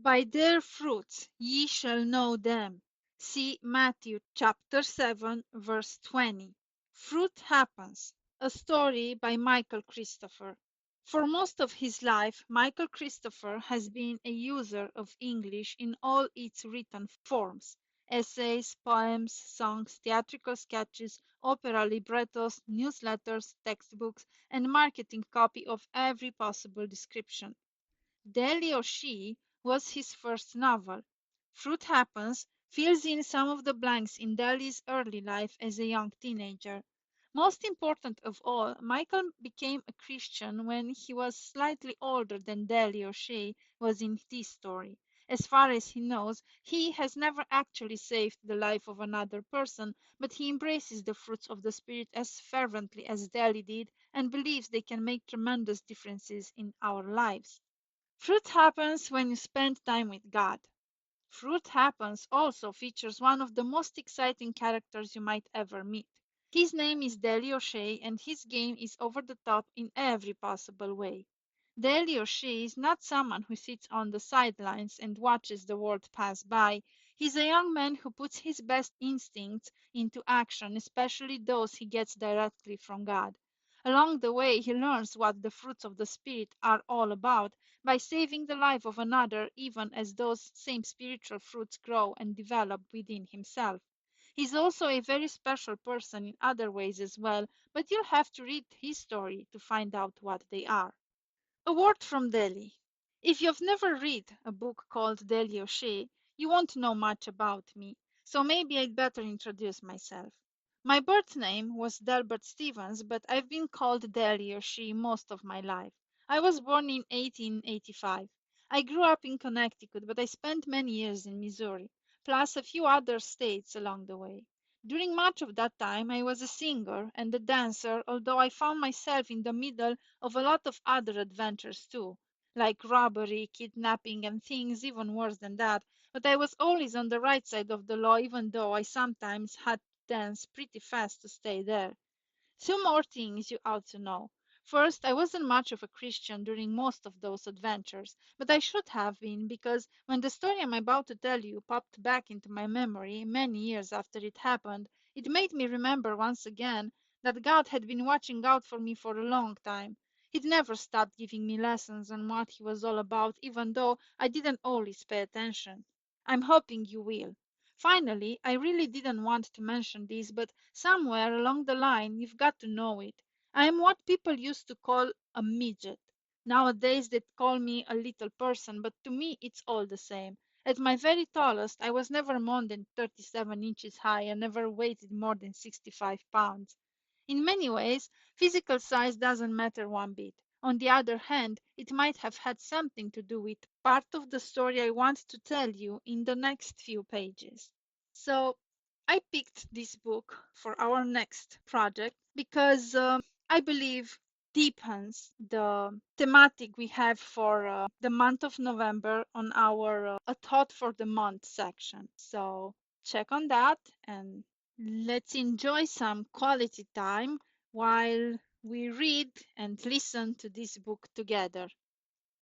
By their fruits ye shall know them. See Matthew chapter 7, verse 20. Fruit Happens, a story by Michael Christopher. For most of his life, Michael Christopher has been a user of English in all its written forms: essays, poems, songs, theatrical sketches, opera librettos, newsletters, textbooks, and marketing copy of every possible description. Delhi or She was his first novel. Fruit Happens fills in some of the blanks in Delhi's early life as a young teenager. Most important of all, Michael became a Christian when he was slightly older than Delhi or She was in this story. As far as he knows, he has never actually saved the life of another person, but he embraces the fruits of the Spirit as fervently as Delhi did and believes they can make tremendous differences in our lives. Fruit Happens when you spend time with God. Fruit Happens also features one of the most exciting characters you might ever meet. His name is Deli O'Shea, and his game is over the top in every possible way. Deli O'Shea is not someone who sits on the sidelines and watches the world pass by. He's a young man who puts his best instincts into action, especially those he gets directly from God. Along the way, he learns what the fruits of the Spirit are all about by saving the life of another, even as those same spiritual fruits grow and develop within himself. He's also a very special person in other ways as well, but you'll have to read his story to find out what they are. A word from Delhi. If you've never read a book called Delhi O'Shea, you won't know much about me, so maybe I'd better introduce myself. My birth name was Delbert Stevens, but I've been called Delhi O'Shea most of my life. I was born in 1885. I grew up in Connecticut, but I spent many years in Missouri, plus a few other states along the way. During much of that time, I was a singer and a dancer, although I found myself in the middle of a lot of other adventures too, like robbery, kidnapping, and things even worse than that. But I was always on the right side of the law, even though I sometimes had to dance pretty fast to stay there. Two more things you ought to know. First, I wasn't much of a Christian during most of those adventures, but I should have been because when the story I'm about to tell you popped back into my memory many years after it happened, it made me remember once again that God had been watching out for me for a long time. He'd never stopped giving me lessons on what He was all about, even though I didn't always pay attention. I'm hoping you will. Finally, I really didn't want to mention this, but somewhere along the line you've got to know it. I am what people used to call a midget. Nowadays they call me a little person, but to me it's all the same. At my very tallest, I was never more than 37 inches high and never weighed more than 65 pounds. In many ways, physical size doesn't matter one bit. On the other hand, it might have had something to do with part of the story I want to tell you in the next few pages. So, I picked this book for our next project because I believe deepens the thematic we have for the month of November on our A Thought for the Month section. So, check on that and let's enjoy some quality time while we read and listen to this book together.